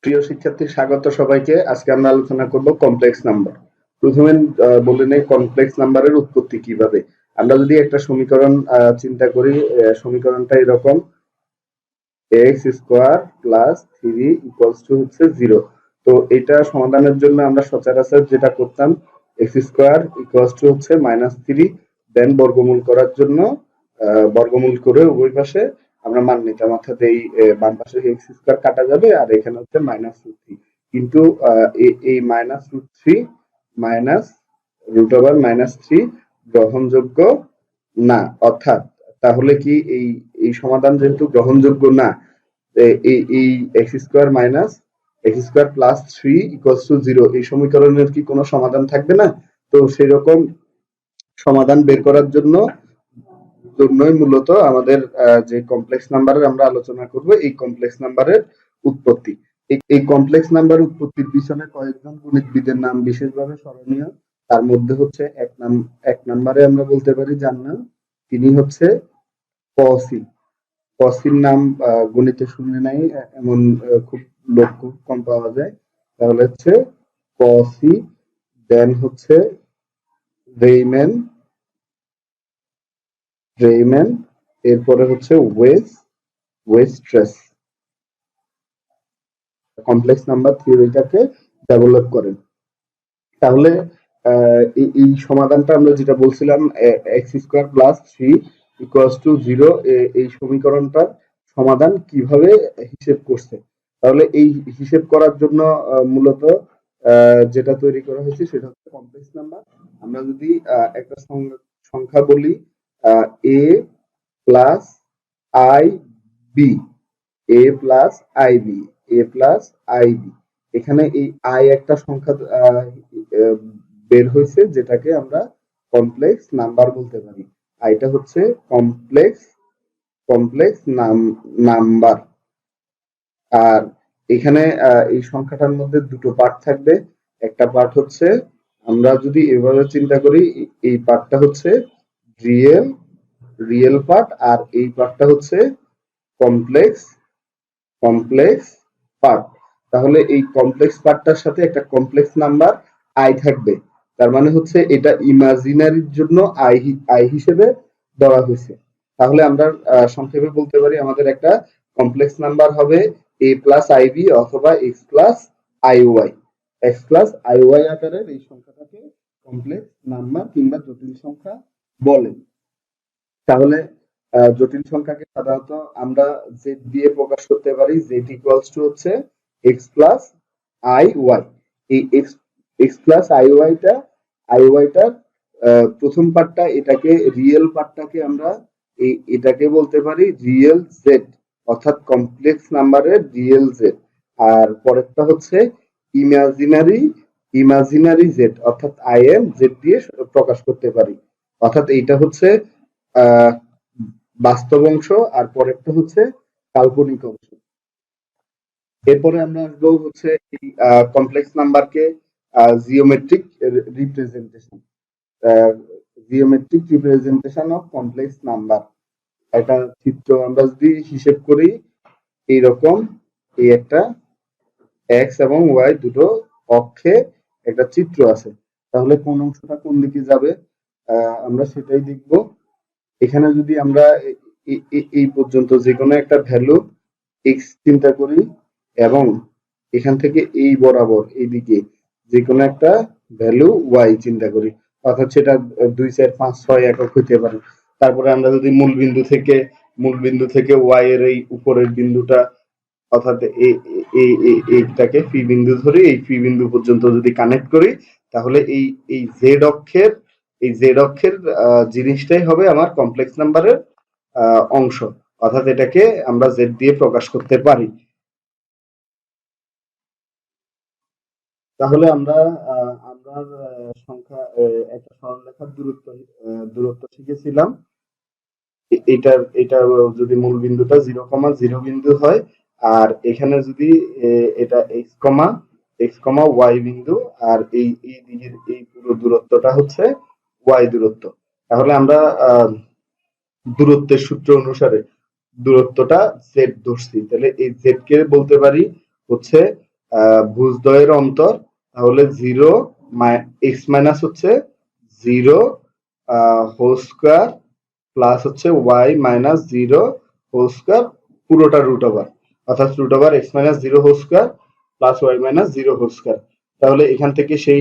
প্রিয় শিক্ষার্থী, স্বাগত সবাইকে। আজকে আমরা আলোচনা করব কমপ্লেক্স নাম্বার। প্রথমে বলে নেই কমপ্লেক্স নাম্বারের উৎপত্তি কিভাবে। আমরা যদি একটা সমীকরণ চিন্তা করি, সমীকরণটা এরকম, x square plus three equals to হচ্ছে 0। তো এটা সমাধানের জন্য আমরা সচরাচর যেটা করতাম, এক্স স্কোয়ার ইকুয়ালস টু হচ্ছে -3, দেন বর্গমূল করার জন্য বর্গমূল করে উভয় পাশে আমরা মান নিতাম, অর্থাৎ এই বাম পাশে এক্স স্কোয়ার কাটা যাবে আর এখানে হচ্ছে -√3। কিন্তু এই -√3 মাইনাস √3 গ্রহণযোগ্য না। অর্থাৎ তাহলে কি এই এই সমাধান যেহেতু গ্রহণযোগ্য না, এই x square minus x square plus 3 equals to 0 এই সমীকরণের কি কোনো সমাধান থাকবে না? তো সেই রকম সমাধান বের করার জন্যই মূলত আমাদের যে কমপ্লেক্স নাম্বারের আমরা আলোচনা করব, এই কমপ্লেক্স নাম্বারের উৎপত্তি। এই কমপ্লেক্স নাম্বার উৎপত্তির পিছনে কয়েকজন গণিতবিদের নাম বিশেষভাবে স্মরণীয়। তার মধ্যে হচ্ছে এক নম্বরে আমরা বলতে পারি যার নাম, তিনি হচ্ছে কসি। কসির নাম গণিতে শুনে নাই এমন খুব লোক খুব কম পাওয়া যায়। তাহলে হচ্ছে কসি, দেন হচ্ছে রেইম্যান, এরপরে হচ্ছে ওয়েস্ট্রেস কমপ্লেক্স নাম্বার থিওরিটাকে ডেভেলপ করেন। তাহলে এই সমাধানটা আমরা যেটা বলছিলাম, x square plus 3 equals to 0, এই সমীকরণটার সমাধান কিভাবে হিসেব করছে। তাহলে এই হিসেব করার জন্য মূলত যেটা তৈরি করা হয়েছে সেটা হচ্ছে কমপ্লেক্স নাম্বার। আমরা যদি একটা সংখ্যা বলি, A plus I B, A plus I B, A plus I B, এখানে এই আই একটা সংখ্যা বের হয়েছে যেটাকে আমরা কমপ্লেক্স নাম্বার বলতে পারি। আইটা হচ্ছে কমপ্লেক্স কমপ্লেক্স নাম্বার। আর এখানে এই সংখ্যাটার মধ্যে দুটো পার্ট থাকবে। একটা পার্ট হচ্ছে, আমরা যদি এভাবে চিন্তা করি, এই পার্টটা হচ্ছে রিয়েল রিয়েল পার্ট, আর এই পার্টটা হচ্ছে কমপ্লেক্স কমপ্লেক্স পার্ট। তাহলে এই কমপ্লেক্স পার্টটার সাথে একটা কমপ্লেক্স নাম্বার আই থাকবে। তার মানে হচ্ছে এটা ইমাজিনারির জন্য আই হিসেবে ধরা হয়েছে। তাহলে আমরা সংক্ষেপে বলতে পারি আমাদের একটা কমপ্লেক্স নাম্বার হবে এ প্লাস আইবি অথবা এক্স প্লাস আই ওয়াই আকারের এই সংখ্যাটাকে কমপ্লেক্স নাম্বার কিংবা জটিল সংখ্যা বলে। তাহলে জটিল সংখ্যাকে সাধারণত আমরা জেড দিয়ে প্রকাশ করতে পারি। জেড ইকুয়ালস টু হচ্ছে এক্স প্লাস আই ওয়াই। এই এক্স প্লাস আই ওয়াইটার প্রথম পার্টটা, এটাকে রিয়েল পার্টটাকে আমরা এটাকে বলতে পারি রিয়েল জেড, অর্থাৎ কমপ্লেক্স নাম্বারের রিয়েল জেড। আর পরেরটা হচ্ছে ইমাজিনারি ইমাজিনারি জেড, অর্থাৎ আই এম জেড দিয়ে প্রকাশ করতে পারি। অর্থাৎ এইটা হচ্ছে আহ বাস্তব অংশ, আর পরেরটা হচ্ছে কাল্পনিক অংশ। এরপরে আমরা আসবো হচ্ছে এই কমপ্লেক্স নাম্বারকে geometric representation of complex number. একটা চিত্র আমরা যদি হিসেব করি, এইরকম এই একটা এক্স এবং ওয়াই দুটো অক্ষে একটা চিত্র আছে। তাহলে কোন অংশটা কোন দিকে যাবে আমরা সেটাই দেখব। এখানে যদি আমরা এই পর্যন্ত যে কোনো একটা ভ্যালু এক্স চিন্তা করি এবং এখান থেকে এই বরাবর এইদিকে যে কোনো একটা ভ্যালু ওয়াই চিন্তা করি, অর্থাৎ সেটা 2, 4, 5, 6 একক হইতে পারে। তারপরে আমরা যদি মূল বিন্দু থেকে ওয়াই এর এই উপরের বিন্দুটা, অর্থাৎ এইটাকে পি বিন্দু ধরে এই পি বিন্দু পর্যন্ত যদি কানেক্ট করি, তাহলে এই জেড অক্ষের জিনিসটাই হবে আমার কমপ্লেক্স নাম্বারের অংশ, অর্থাৎ এটাকে আমরা জেড দিয়ে প্রকাশ করতে পারি। তাহলে আমরা সংখ্যা একটা সরলরেখার দূরত্ব শিখেছিলাম। এটা যদি মূল বিন্দুটা 0,0 বিন্দু হয়, আর এখানে যদি এটা x, y বিন্দু, আর এই দিকের এই পুরো দূরত্বটা হচ্ছে y দূরত্ব। তাহলে আমরা দূরত্বের সূত্র অনুসারে দূরত্বটা z ধরছি। তাহলে এই z কে বলতে পারি হচ্ছে ভুজদ্বয়ের অন্তর, তাহলে 0 x মাইনাস হচ্ছে 0 হোল স্কয়ার প্লাস হচ্ছে y মাইনাস 0 হোল স্কয়ার পুরোটা রুট ওভার, অর্থাৎ root over x minus 0 whole square plus y minus 0 whole square. তাহলে এখান থেকে সেই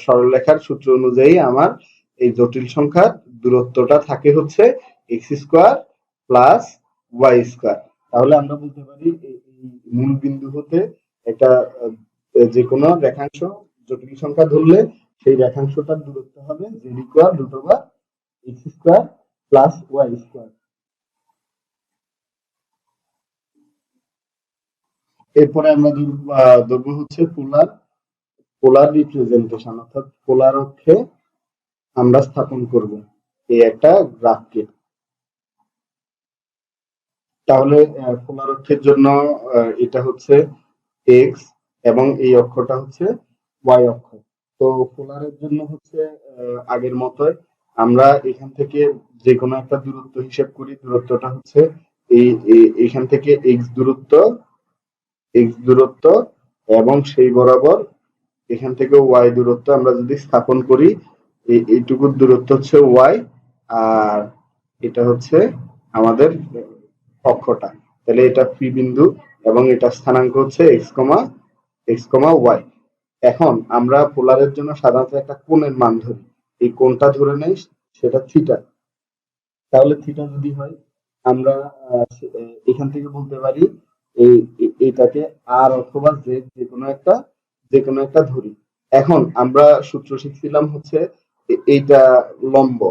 সরলরেখার সূত্র অনুযায়ী আমার এই জটিল সংখ্যার দূরত্বটা থাকে হচ্ছে x square plus y square. তাহলে আমরা বলতে পারি এই মূল বিন্দু হতে একটা যে কোনো রেখাংশ জটিল সংখ্যা ধরলে সেই রেখাংশটার দূরত্ব হবে z equal root over x square plus y square. এরপরে আমরা ধরবো হচ্ছে পোলার রিপ্রেজেন্টেশন, অর্থাৎ পোলার অক্ষে আমরা স্থাপন করব এই একটা গ্রাফকে। তাহলে পোলার অক্ষের জন্য এটা হচ্ছে x এবং এই অক্ষটা হচ্ছে y অক্ষ। তো পোলারের জন্য হচ্ছে আগের মতোই আমরা এখান থেকে যে কোনো একটা দূরত্ব হিসেব করি। দূরত্বটা হচ্ছে এখান থেকে x দূরত্ব এবং সেই বরাবর এখান থেকে y দূরত্ব আমরা যদি স্থাপন করি, এইটুকুর দূরত্ব হচ্ছে y, আর এটা হচ্ছে আমাদের অক্ষটা। তাহলে এটা পি বিন্দু এবং এটা স্থানাঙ্ক হচ্ছে x, y। এখন আমরা পোলারের জন্য সাধারণত একটা কোণের মান ধরি, এই কোণটা ধরে নেই সেটা থিটা। তাহলে থিটা যদি হয় আমরা এখান থেকে বলতে পারি এইটাকে আর অথবা জেড যে কোনো একটা ধরি। এখন আমরা সূত্র শিখছিলাম হচ্ছে এইটা লম্ব,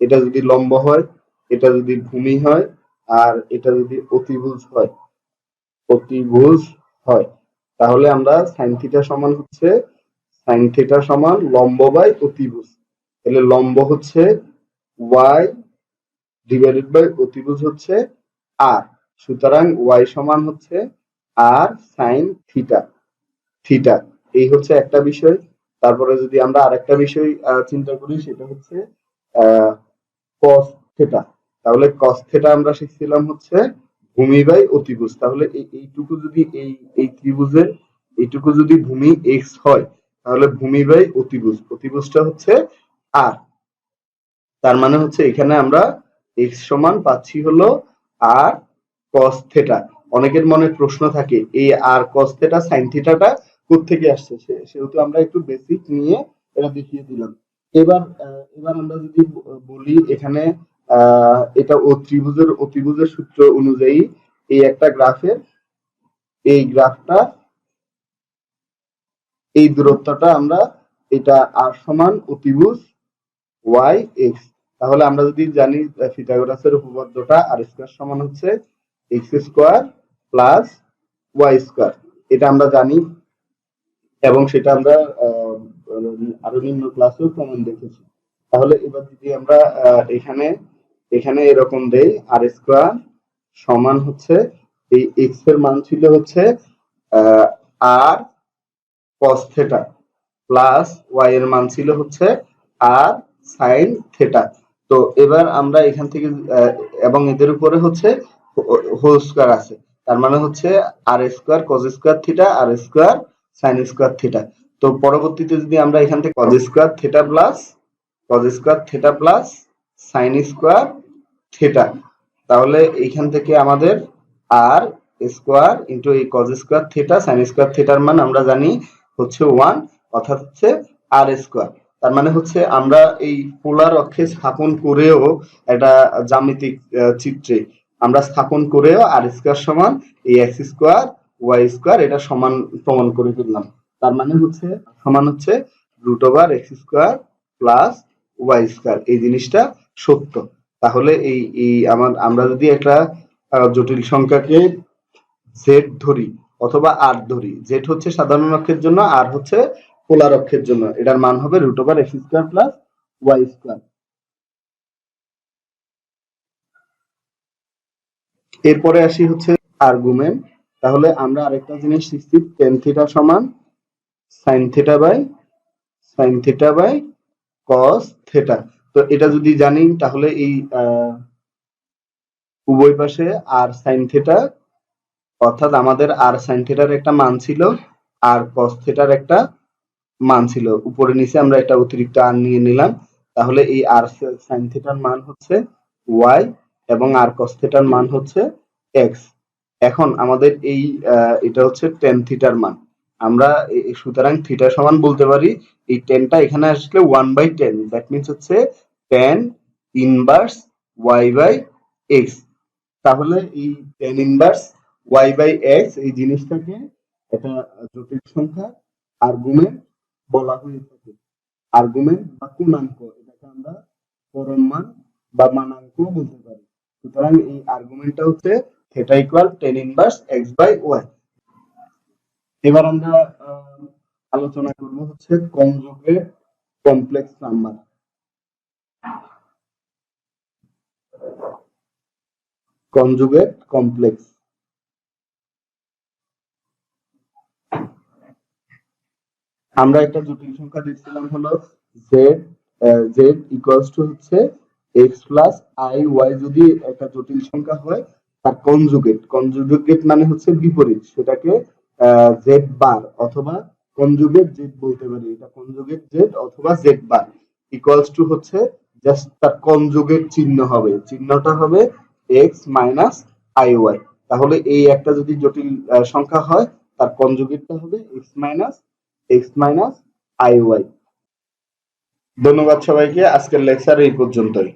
এটা যদি লম্ব হয়, এটা যদি ভূমি হয়, আর এটা যদি অতিভুজ হয়, তাহলে আমরা সাইন থিটা সমান হচ্ছে লম্ব বাই অতিভুজ। তাহলে লম্ব হচ্ছে y ডিভাইডেড বাই অতিভুজ হচ্ছে r, সুতরাং y সমান হচ্ছে r সাইন থিটা। এই হচ্ছে একটা বিষয়। তারপরে যদি আমরা আরেকটা বিষয় চিন্তা করি, সেটা হচ্ছে cos থিটা। তাহলে cos থিটা আমরা শিখছিলাম হচ্ছে ভূমি বাই অতিভুজ। তাহলে এইটুকু যদি এই ত্রিভুজের এইটুকু যদি ভূমি x হয়, তাহলে ভূমি বাই অতিভুজটা হচ্ছে r। তার মানে হচ্ছে এখানে আমরা x সমান পাচ্ছি হলো r cos থিটা। অনেকের মনে প্রশ্ন থাকে এই r cos থিটা sin থিটাটা কোত্থেকে আসছে, সেহেতু আমরা একটু বেসিক নিয়ে এটা দেখিয়ে দিলাম। এবার আমরা যদি বলি এখানে এটা অতিভুজের সূত্র অনুযায়ী এই একটা গ্রাফের এই গ্রাফটা এই দূরত্বটা আমরা এটা r সমান অতিভুজ y x। তাহলে আমরা যদি জানি পিথাগোরাসের উপপাদ্যটা r স্কয়ার সমান হচ্ছে x square plus y square, এটা আমরা জানি এবং সেটা আমরা আরো নিম্ন ক্লাসেও প্রমাণ দেখেছি। তাহলে এবার যদি আমরা এখানে এরকম দেই r স্কয়ার সমান হচ্ছে এই x এর মান ছিল হচ্ছে r cos theta plus y এর মান ছিল হচ্ছে r sin থিটা। তো এবার আমরা এখান থেকে এবং এদের উপরে হচ্ছে হোল স্কয়ার আছে, তার মানে হচ্ছে r square cos square theta r square sin square theta. তো পরবর্তীতে যদি আমরা এখান থেকে cos square theta plus sin square theta, তাহলে এইখান থেকে আমাদের r স্কয়ার ইনটু এই cos square theta sin square থিটার মান আমরা জানি হচ্ছে 1, অর্থাৎ হচ্ছে r স্কয়ার। তার মানে হচ্ছে আমরা এই পোলার অক্ষে স্থাপন করেও একটা জ্যামিতিক চিত্রে আমরা স্থাপন করেও r স্কয়ার সমান এই x স্কয়ার y স্কয়ার এটা সমান প্রমাণ করে ফেললাম। তার মানে হচ্ছে সমান হচ্ছে root over x square plus y square, এই জিনিসটা সত্য। তাহলে আমরা যদি একটা জটিল সংখ্যাকে z ধরি অথবা r ধরি, z হচ্ছে সাধারণ অক্ষের জন্য, r হচ্ছে পোলার অক্ষের জন্য, এটার মান হবে root over x square plus y square. এরপরে আসি হচ্ছে আর্গুমেন্ট। তাহলে আমরা আরেকটা জিনিস শিখছি tan থিটা সমান sin theta by cos theta. তো এটা যদি জানি তাহলে এই উভয় পাশে r sin থিটা অর্থাৎ আমাদের আর সাইন থিটার একটা মান ছিল, আর কস থিটার একটা মান ছিল, উপরে নিচে আমরা একটা অতিরিক্ত আর নিয়ে নিলাম। তাহলে এই আর সাইন থিটার মান হচ্ছে ওয়াই এবং আর কস থিটার মান হচ্ছে এক্স। এখন আমাদের এই এটা হচ্ছে টেন থিটার মান। আমরা সুতরাং থিটা সমান বলতে পারি এই টেনটা এখানে আসলে 1/10, দ্যাট মিনস হচ্ছে tan inverse Y by X. তাহলে এই tan inverse Y by X এই জিনিসটাকে একটা জটিল সংখ্যা আর্গুমেন্ট বলা হয়ে থাকে। আর্গুমেন্ট বা পূর্ণাঙ্ক, এটাকে আমরা পরম মান বা মানাঙ্ক বলতে পারি। সুতরাং এই আর্গুমেন্টটা হচ্ছে theta equal tan inverse X by Y. এবার আমরা আলোচনা করব হচ্ছে conjugate complex number. Conjugate complex, আমরা একটা জটিল সংখ্যা দিচ্ছিলাম হলো জেড, জেড ইকুয়ালস টু হচ্ছে এক্স প্লাস আই ওয়াই। যদি একটা জটিল সংখ্যা হয় তার কনজুগেট, কনজুগেট মানে হচ্ছে বিপরীত, সেটাকে জেড বার অথবা কনজুগেট জেড বলতে পারি। এটা কনজুগেট জেড অথবা জেড বার ইকুয়ালস টু হচ্ছে জাস্ট তার কনজুগেট চিহ্ন হবে, চিহ্নটা হবে এক্স মাইনাস আই ওয়াই। তাহলে এই একটা যদি জটিল সংখ্যা হয় তার কনজুগেটটা হবে এক্স মাইনাস আই ওয়াই। ধন্যবাদ সবাইকে, আজকের লেকচার এই পর্যন্তই।